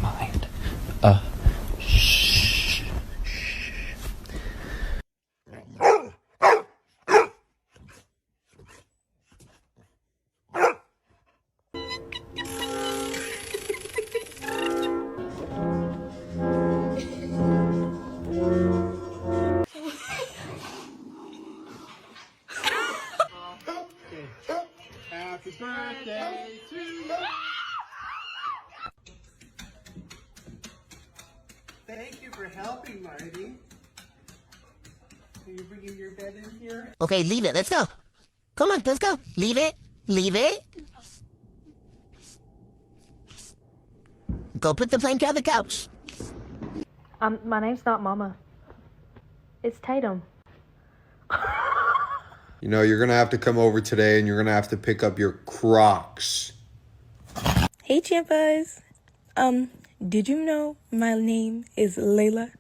Mind. Shh. Happy birthday to you. Thank you for helping, Marty. Are you bringing your bed in here? Okay, leave it. Let's go. Come on, let's go. Leave it. Leave it. Go put the blanket on the couch. My name's not Mama. It's Tatum. You know, you're going to have to come over today and you're going to have to pick up your Crocs. Hey, Champas. Did you know my name is Layla?